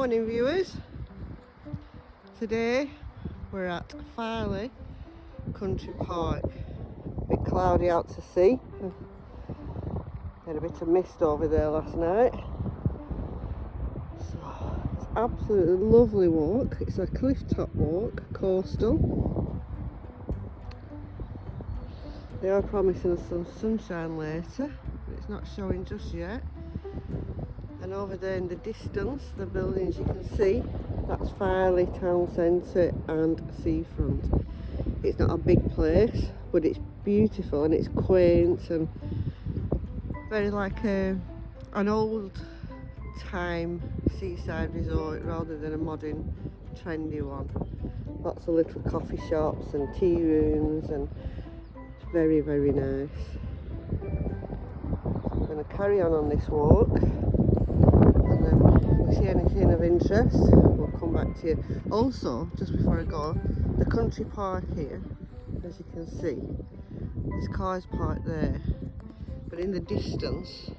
Morning viewers, today we're at Filey Country Park. A bit cloudy out to sea, had a bit of mist over there last night, so it's absolutely lovely walk. It's a cliff top walk, coastal. They are promising us some sunshine later, but it's not showing just yet. And over there in the distance, the buildings you can see, that's Filey town centre and seafront. It's not a big place, but it's beautiful and it's quaint and very like an old time seaside resort rather than a modern trendy one. Lots of little coffee shops and tea rooms, and it's very, very nice. I'm going to carry on this walk. And then if we see anything of interest, we'll come back to you. Also, just before I go, the country park here, as you can see, there's cars parked there, but in the distance,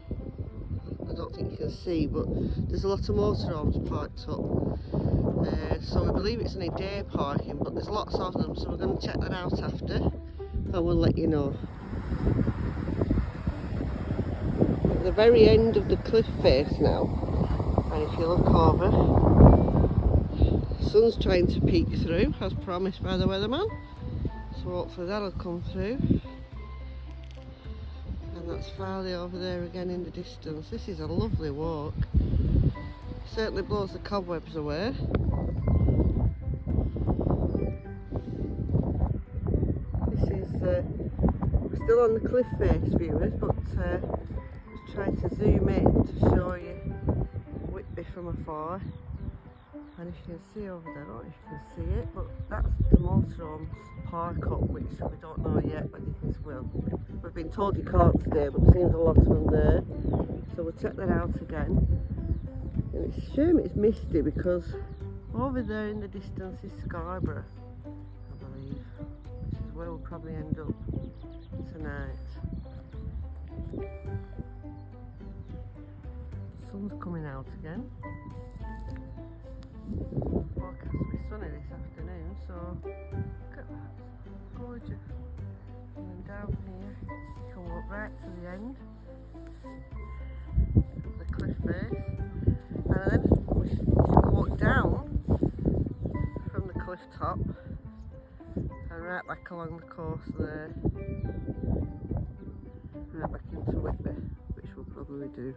I don't think you can see, but there's a lot of motorhomes parked up. So we believe it's only day parking, but there's lots of them, so we're going to check that out after, and we'll let you know. At the very end of the cliff face now. And if you look over, the sun's trying to peek through, as promised by the weatherman. So hopefully that'll come through. And that's Filey over there again in the distance. This is a lovely walk. Certainly blows the cobwebs away. This is, we're still on the cliff face, viewers, but just trying to zoom in to show you from afar. And if you can see over there, I don't know if you can see it, but that's the motorhomes park up, which we don't know yet, but you can, well, we've been told you can't stay, but there seems a lot of them there, so we'll check that out again. And it's a shame it's misty, because over there in the distance is Scarborough, I believe, which is where we'll probably end up tonight. Sun's coming out again. Forecast to be sunny this afternoon, so look at that, gorgeous. And then down here, you can walk right to the end of the cliff face, and then we should walk down from the cliff top and right back along the coast there, right back into Whitby, which we'll probably do.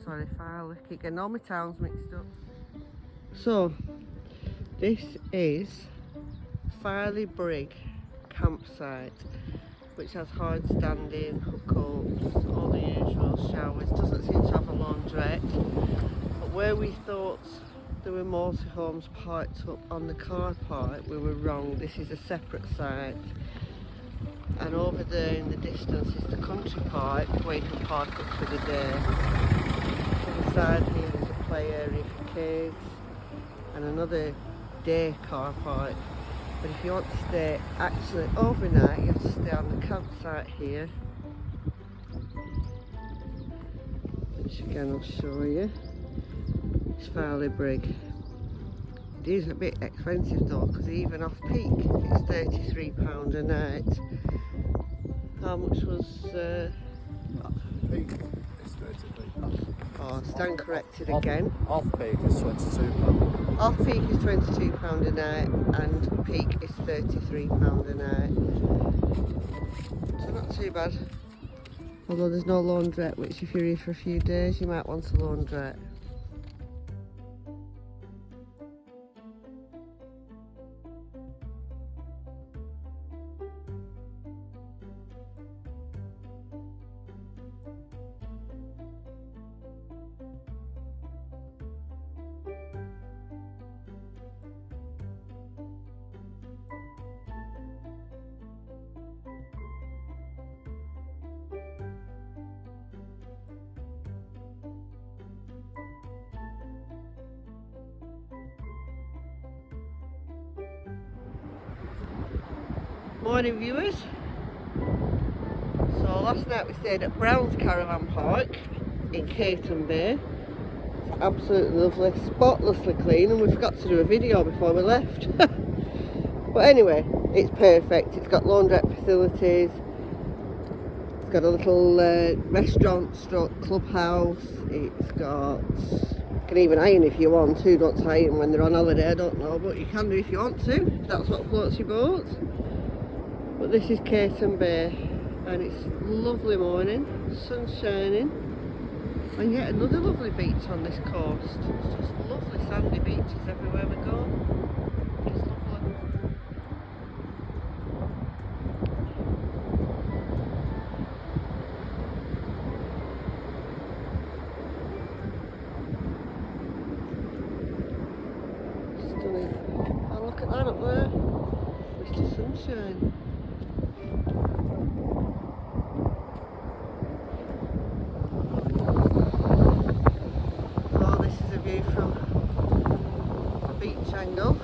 Sorry, Filey, keep getting all my towns mixed up. So, this is Filey Brig campsite, which has hard standing, hookups, all the usual showers. Doesn't seem to have a laundrette, but where we thought there were motorhomes parked up on the car park, we were wrong. This is a separate site. And over there in the distance is the country park, where you can park up for the day. To the side here is a play area for kids and another day car park. But if you want to stay actually overnight, you have to stay on the campsite here, which again I'll show you. It's Filey Brig. It is a bit expensive though, because even off peak it's £33 a night. How much was peak is £33. Oh, stand corrected again. Off peak is £22. Off peak is £22 a night, and peak is £33 a night. So not too bad. Although there's no laundrette, which if you're here for a few days you might want a laundrette. Morning viewers. So last night we stayed at Brown's Caravan Park in Cayton Bay. It's absolutely lovely, spotlessly clean, and we forgot to do a video before we left. But anyway, it's perfect. It's got laundrette facilities. It's got a little restaurant stroke clubhouse. It's got, you can even iron if you want to. Don't iron when they're on holiday, I don't know, but you can do if you want to. That's what floats your boat. But this is Cayton Bay, and it's lovely morning, sun's shining, and yet another lovely beach on this coast. It's just lovely sandy beaches everywhere we go. It's lovely. Stunning. Oh, look at that up there. Mr. Sunshine. So this is a view from the beach angle,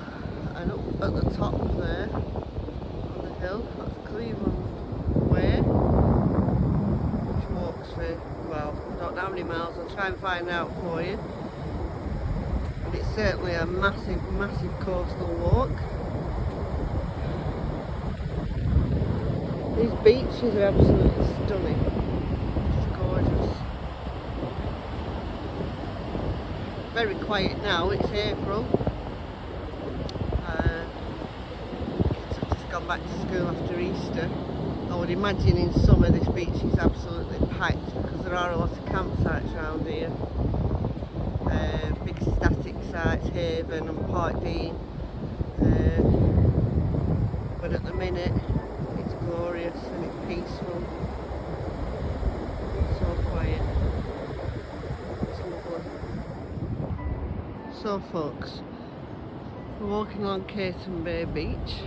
and up at the top there on the hill, that's Cleveland Way, which walks for, well, I don't know how many miles. I'll try and find out for you. And it's certainly a massive, massive coastal walk. These beaches are absolutely stunning. Just gorgeous. Very quiet now, it's April. Kids have just gone back to school after Easter. I would imagine in summer this beach is absolutely packed because there are a lot of campsites around here. Big static sites, Haven and Park Dean. But at the minute it's glorious and it's peaceful. So quiet. It's lovely. So folks, we're walking along Cayton Bay Beach,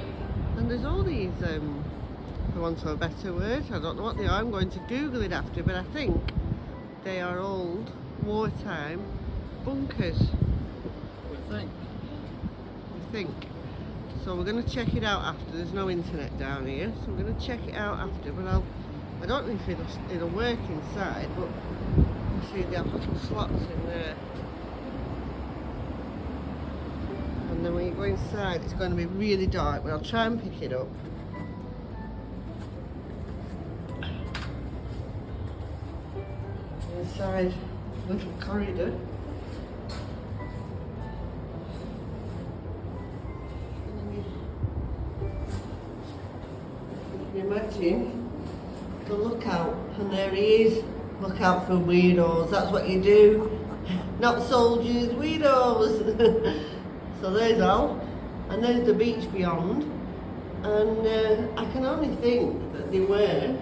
and there's all these, for want of a better word, I don't know what they are, I'm going to Google it after, but I think they are old wartime bunkers. We think. So we're going to check it out after. There's no internet down here, so we're going to check it out after, but I don't know if it'll work inside, but you see they have little slots in there. And then when you go inside it's going to be really dark, but I'll try and pick it up. Inside, little corridor. Imagine the lookout, and there he is. Look out for weirdos, that's what you do. Not soldiers, weirdos. So there's Al, and there's the beach beyond, and I can only think that they were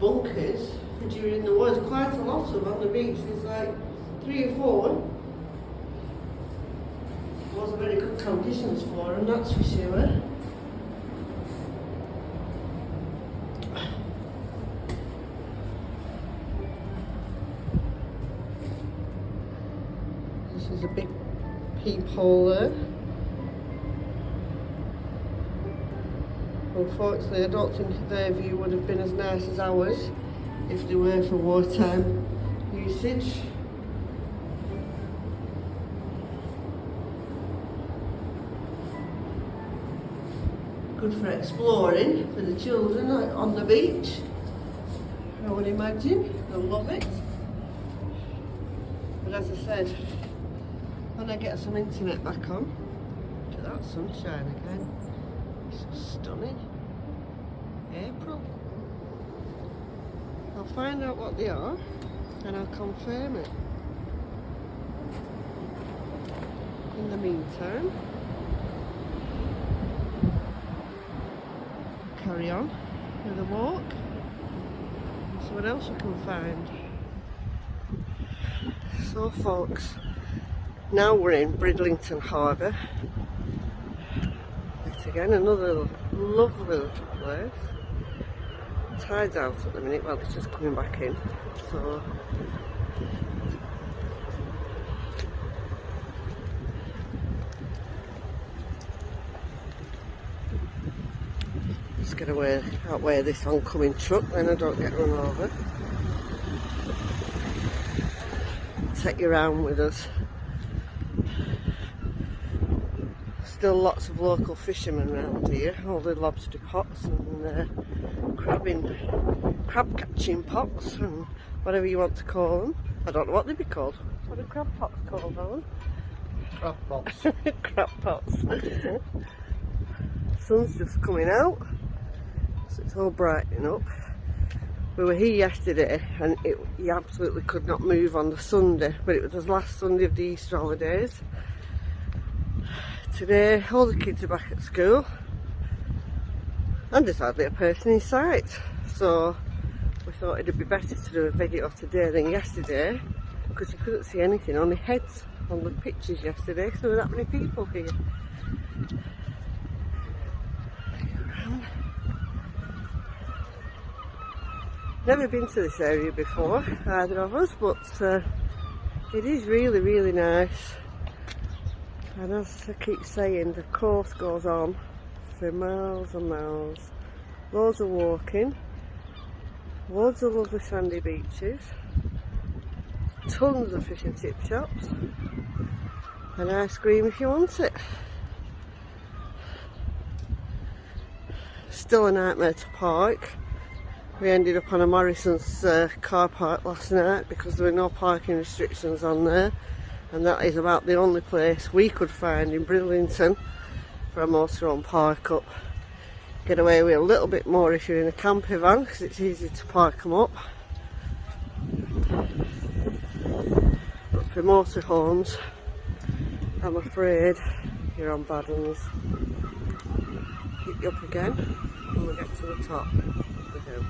bunkers for during the war. There's quite a lot of them on the beach. There's like 3 or 4. Wasn't very good conditions for them, that's for sure. There's a big peephole there. Unfortunately, I don't think their view would have been as nice as ours if they were for wartime usage. Good for exploring for the children on the beach, I would imagine. They'll love it. But as I said, when I get some internet back on, look at that sunshine again. It's just stunning. April. I'll find out what they are and I'll confirm it. In the meantime, carry on with a walk and see what else we can find. So folks, now we're in Bridlington Harbour. Yet again, another lovely little place. Tide's out at the minute, well it's just coming back in. So just get away, outweigh this oncoming truck, then I don't get run over. take you around with us. Still lots of local fishermen around here, all the lobster pots and crab catching pots and whatever you want to call them. I don't know what they'd be called. What are crab pots called, Alan? Crab pots. Crab pots. Sun's just coming out, so it's all brightening up. We were here yesterday and you absolutely could not move on the Sunday, but it was the last Sunday of the Easter holidays. Today all the kids are back at school and there's hardly a person in sight, so we thought it'd be better to do a video today than yesterday, because you couldn't see anything, only heads on the pictures yesterday because there were that many people here. Never been to this area before, either of us, but it is really, really nice. And as I keep saying, the coast goes on for miles and miles. Loads of walking, loads of lovely sandy beaches, tons of fish and chip shops, and ice cream if you want it. Still a nightmare to park. We ended up on a Morrison's car park last night because there were no parking restrictions on there, and that is about the only place we could find in Bridlington for a motorhome park up. Get away with a little bit more if you're in a camper van because it's easy to park them up, but for motorhomes I'm afraid you're on bad ones. Pick you up again when we get to the top of the hill.